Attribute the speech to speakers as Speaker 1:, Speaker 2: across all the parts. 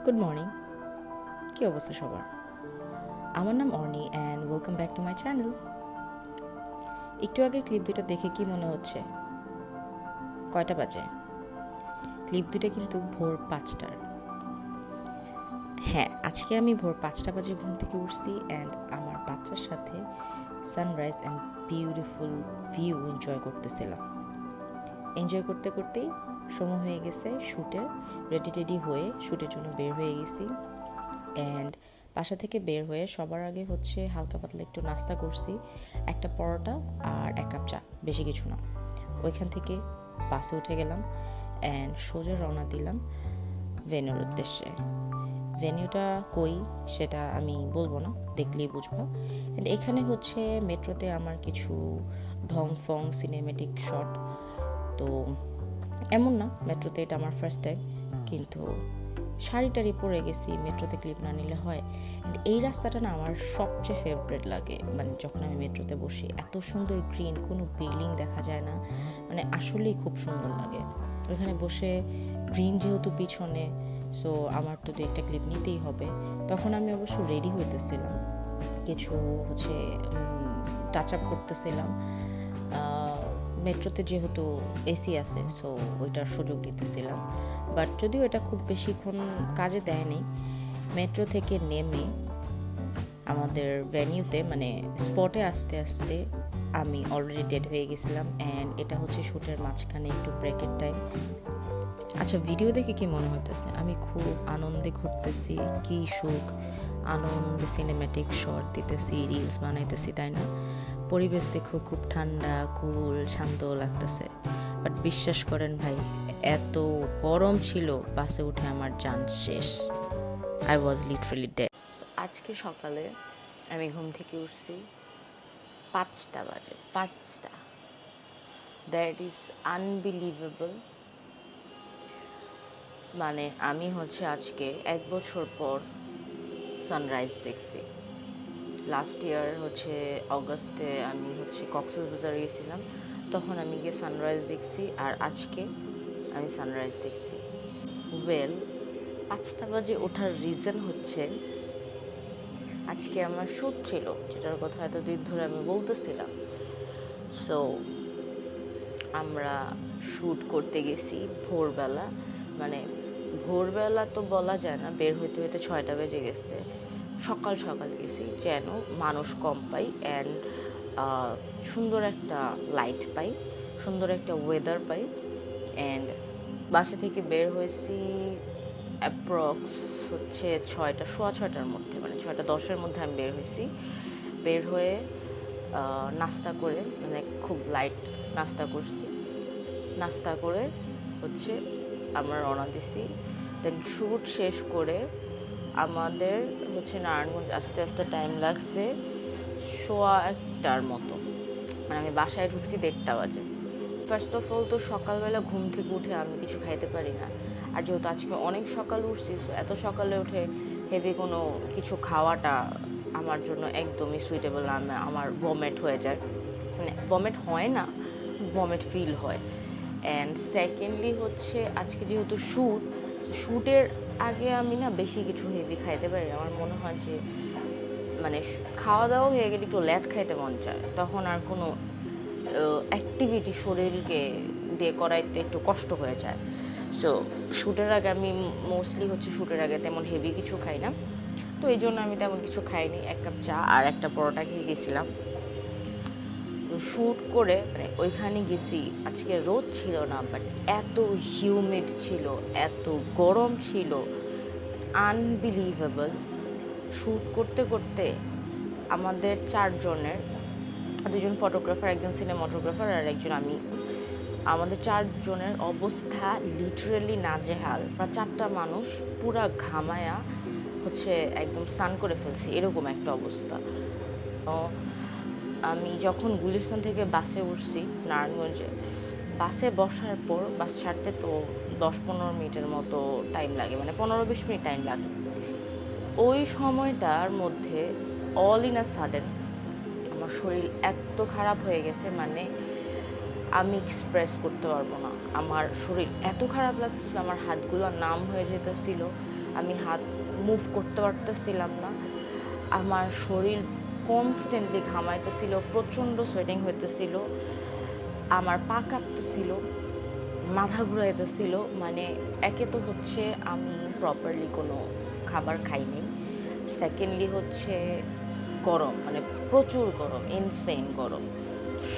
Speaker 1: Good morning. কী অবস্থা সবার? আমার নাম Orni and welcome back to my channel. একটু আগের ক্লিপ দুটা দেখে কি মনে হচ্ছে? কয়টা বাজে? ক্লিপ দুটা কিন্তু ভোর 5টার। হ্যাঁ, আজকে আমি ভোর 5টা বাজে ঘুম থেকে উঠছি অ্যান্ড আমার বাচ্চার সাথে sunrise and beautiful view enjoy করতেছিলাম। এনজয় করতে করতেই সময় হয়ে গেছে শ্যুটের। রেডি হয়ে শ্যুটের জন্য বের হয়ে গেছি অ্যান্ড বাসা থেকে বের হয়ে সবার আগে হচ্ছে হালকা পাতলা একটু নাস্তা করছি, একটা পরোটা আর 1 কাপ চা, বেশি কিছু না। ওইখান থেকে বাসে উঠে গেলাম অ্যান্ড সোজা রওনা দিলাম ভেন্যুর উদ্দেশ্যে। ভেন্যুটা কই সেটা আমি বলবো না, দেখলেই বুঝবো। অ্যান্ড এখানে হচ্ছে মেট্রোতে আমার কিছু ঢং ফং সিনেমেটিক শট। তো এমন না মেট্রোতে এটা আমার ফার্স্ট টাইম, কিন্তু শাড়ি টাড়ি পরে গেছি, মেট্রোতে ক্লিপ না নিলে হয়। এই রাস্তাটা না আমার সবচেয়ে ফেভারিট লাগে, মানে যখন আমি মেট্রোতে বসি এত সুন্দর গ্রিন, কোনো বিল্ডিং দেখা যায় না, মানে আসলেই খুব সুন্দর লাগে ওইখানে বসে। গ্রিন যেহেতু পিছনে, সো আমার তো 2-1টা ক্লিপ নিতেই হবে। তখন আমি অবশ্য রেডি হইতেছিলাম, কিছু হচ্ছে টাচ আপ করতেছিলাম। মেট্রোতে যেহেতু এসি আছে, সো ওইটার সুযোগ নিতেছিলাম। বাট যদিও এটা খুব বেশিক্ষণ কাজে দেয়নি। মেট্রো থেকে নেমে আমাদের ভেন্যুতে মানে স্পটে আসতে আসতে আমি অলরেডি ডেড হয়ে গেছিলাম অ্যান্ড এটা হচ্ছে শ্যুটের মাঝখানে একটু ব্রেকের টাইম। আচ্ছা, ভিডিও দেখে কি মনে হইতেছে আমি খুব আনন্দে ঘুরতেছি? কি সুখ, আনন্দে সিনেম্যাটিক শট দিতেছি, রিলস বানাইতেছি, তাই না? পরিবেশ দেখো খুব ঠান্ডা, কুল, শান্ত লাগতেছে। বাট বিশ্বাস করেন ভাই, এত গরম ছিল বাসে উঠে আমার জান শেষ। I was literally dead. আজকে সকালে আমি ঘুম থেকে উঠছি 5টা বাজে। 5টা, দ্যাট ইজ আনবিলিভেবল। মানে আমি হচ্ছে আজকে 1 বছর পর সানরাইজ দেখছি। লাস্ট ইয়ার হচ্ছে অগস্টে আমি হচ্ছে কক্সবাজার গেছিলাম, তখন আমি গিয়ে সানরাইজ দেখছি, আর আজকে আমি সানরাইজ দেখছি। ওয়েল, 5টা বাজে ওঠার রিজন হচ্ছে আজকে আমার শ্যুট ছিল, যেটার কথা এতদিন ধরে আমি বলতেছিলাম। সো আমরা শ্যুট করতে গেছি ভোরবেলা, মানে ভোরবেলা তো বলা যায় না, বের হইতে হইতে 6টা বেজে গেছে। সকাল সকাল গেছি যেন মানুষ কম পাই অ্যান্ড সুন্দর একটা লাইট পাই, সুন্দর একটা ওয়েদার পাই। অ্যান্ড বাসা থেকে বের হয়েছি অ্যাপ্রক্স হচ্ছে 6টা, সোয়া 6টার মধ্যে, মানে 6টা 10-এর মধ্যে আমি বের হয়েছি। বের হয়ে নাস্তা করে, মানে খুব লাইট নাস্তা করছি। নাস্তা করে হচ্ছে আমরা রওনা দিছি। দেন শ্যুট শেষ করে আমাদের হচ্ছে নারায়ণগঞ্জ আসতে আসতে টাইম লাগছে সোয়া 1টার মতো, মানে আমি বাসায় ঢুকছি 1:30 বাজে। ফার্স্ট অফ অল তো সকালবেলা ঘুম থেকে উঠে আমি কিছু খাইতে পারি না, আর যেহেতু আজকে অনেক সকাল উঠছি, এত সকালে উঠে হেভি কোনো কিছু খাওয়াটা আমার জন্য একদমই সুইটেবল না। আমার ভমিট হয়ে যায়, মানে ভমিট হয় না, ভমিট ফিল হয়। অ্যান্ড সেকেন্ডলি হচ্ছে আজকে যেহেতু শ্যুটের আগে আমি না বেশি কিছু হেভি খাইতে পারি না। আমার মনে হয় যে মানে খাওয়া দাওয়া হয়ে গেলে একটু ল্যাদ খাইতে মন চায়, তখন আর কোনো অ্যাক্টিভিটি শরীরকে দিয়ে করাইতে একটু কষ্ট হয়ে যায়। সো শ্যুটের আগে আমি মোস্টলি হচ্ছে শ্যুটের আগে তেমন হেভি কিছু খাই না, তো এই জন্য আমি তেমন কিছু খাইনি। 1 কাপ চা আর একটা পরোটা খেয়ে গেছিলাম। তো শ্যুট করে মানে ওইখানে গেছি, আজকে রোদ ছিল না, বাট এত হিউমিড ছিল, এত গরম ছিল, আনবিলিভেবল। শ্যুট করতে করতে আমাদের 4জনের, 2জন ফটোগ্রাফার, 1জন সিনেমাটোগ্রাফার আর 1জন আমি, আমাদের 4জনের অবস্থা লিটারেলি নাজেহাল। আমরা 4টা মানুষ পুরা ঘামায়া হচ্ছে একদম স্নান করে ফেলছি, এরকম একটা অবস্থা। তো আমি যখন গুলিস্তান থেকে বাসে উঠছি নারায়ণগঞ্জে, বাসে বসার পর বাস ছাড়তে তো 10-15 মিনিটের মতো টাইম লাগে, মানে 15-20 মিনিট টাইম লাগে। ওই সময়টার মধ্যে অল ইন আ সাডেন আমার শরীর এত খারাপ হয়ে গেছে, মানে আমি এক্সপ্রেস করতে পারবো না। আমার শরীর এত খারাপ লাগছিল, আমার হাতগুলো নাম হয়ে যেতেছিল, আমি হাত মুভ করতে পারতেছিলাম না। আমার শরীর কনস্ট্যান্টলি ঘামাইতেছিল, প্রচণ্ড সোয়েটিং হইতেছিল, আমার পা কাঁপতেছিল, মাথা ঘুরাইতেছিল। মানে একে তো হচ্ছে আমি প্রপারলি কোনো খাবার খাইনি, সেকেন্ডলি হচ্ছে গরম, মানে প্রচুর গরম, ইনসেন গরম।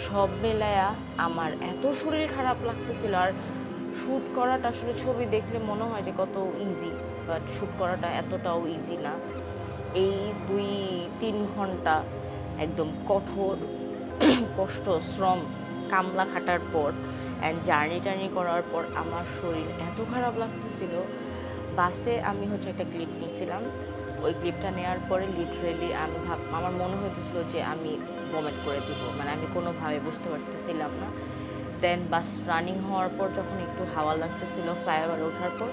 Speaker 1: সব মেলায়া আমার এত শরীর খারাপ লাগতেছিল। আর শ্যুট করাটা আসলে ছবি দেখলে মনে হয় যে কত ইজি, বাট শ্যুট করাটা এতটাও ইজি না। এই 2-3 ঘন্টা একদম কঠোর কষ্ট, শ্রম, কামলা খাটার পর অ্যান্ড জার্নি করার পর আমার শরীর এত খারাপ লাগতেছিল। বাসে আমি হচ্ছে একটা ক্লিপ নিয়েছিলাম, ওই ক্লিপটা নেওয়ার পরে লিটারেলি আমার মনে হইতেছিল যে আমি ভমিট করে দিব, মানে আমি কোনোভাবে বুঝতে পারতেছিলাম না। দেন বাস রানিং হওয়ার পর যখন একটু হাওয়া লাগতেছিল ফ্লাইওভারে ওঠার পর,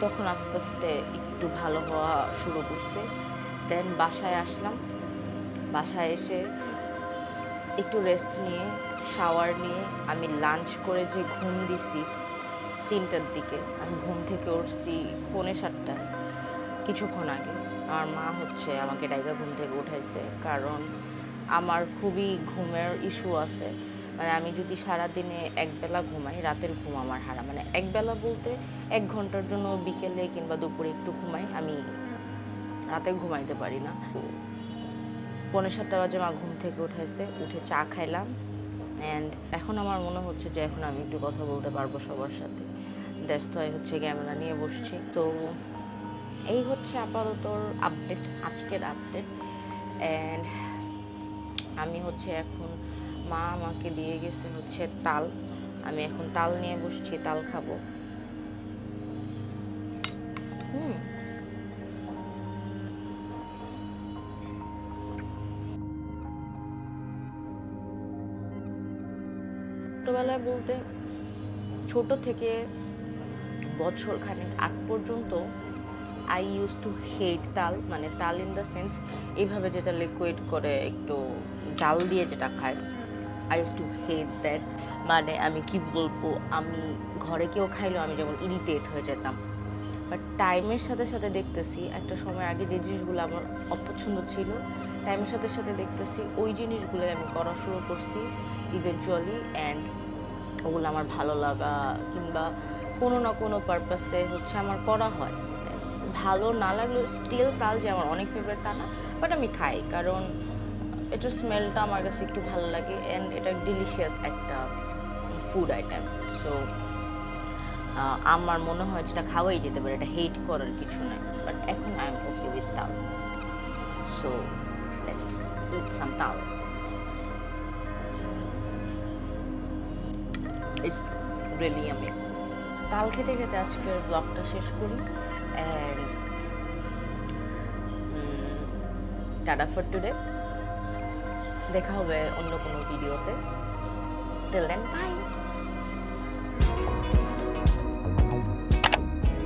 Speaker 1: তখন আস্তে আস্তে একটু ভালো হওয়া শুরু করছে। দেন বাসায় আসলাম, বাসায় এসে একটু রেস্ট নিয়ে শাওয়ার নিয়ে আমি লাঞ্চ করে যে ঘুম দিছি 3টার দিকে, আমি ঘুম থেকে উঠছি 6:45টায় কিছুক্ষণ আগে। আমার মা হচ্ছে আমাকে ডাইকা ঘুম থেকে উঠাইছে, কারণ আমার খুবই ঘুমের ইস্যু আছে। মানে আমি যদি সারাদিনে একবেলা ঘুমাই, রাতের ঘুম আমার হারাম। মানে একবেলা বলতে 1 ঘন্টার জন্য বিকেলে কিংবা দুপুরে একটু ঘুমাই, আমি রাতে ঘুমাইতে পারি না। 6:45 বাজে মা ঘুম থেকে উঠাইছে, উঠে চা খাইলাম। অ্যান্ড এখন আমার মনে হচ্ছে যে এখন আমি একটু কথা বলতে পারবো সবার সাথে। দ্যাটস ওয়াই হচ্ছে ক্যামেরা নিয়ে বসছি। তো এই হচ্ছে আপাতত আপডেট, আজকের আপডেট। অ্যান্ড আমি হচ্ছে এখন, মা আমাকে দিয়ে গেছে হচ্ছে তাল, আমি এখন তাল নিয়ে বসছি, তাল খাবো। ছোটবেলায় বলতে ছোট থেকে বছর খানেক আগ পর্যন্ত আই ইউজ টু হেট তাল, মানে তাল ইন দ্য সেন্স এইভাবে যেটা লিকুইড করে একটু জাল দিয়ে যেটা খায়, I use to hate that. মানে আমি কি বলবো, আমি ঘরে কেউ খাইলেও আমি যেমন ইরিটেট হয়ে যেতাম। বাট টাইমের সাথে সাথে দেখতেছি, একটা সময় আগে যে জিনিসগুলো আমার অপছন্দ ছিল, টাইমের সাথে সাথে দেখতেছি ওই জিনিসগুলোই আমি করা শুরু করছি ইভেনচুয়ালি। অ্যান্ড ওগুলো আমার ভালো লাগা কিংবা কোনো না কোনো পারপাসে হচ্ছে আমার করা হয়। ভালো না লাগলেও স্টিল তাল যে আমার অনেক ফেভারিট তা না, বাট আমি খাই কারণ এটার স্মেলটা আমার কাছে একটু ভালো লাগে অ্যান্ড এটা ডিলিশিয়াস একটা ফুড আইটেম। সো আমার মনে হয় যেটা খাওয়াই যেতে পারে, এটা হেট করার কিছু নাই। বাট এখন I am okay with taal, so let's eat some taal. It's really yummy. তাল খেতে খেতে আজকের ব্লগটা শেষ করি। অ্যান্ড টাটা ফর টুডে, দেখা হবে অন্য কোনো ভিডিওতে। Till then by.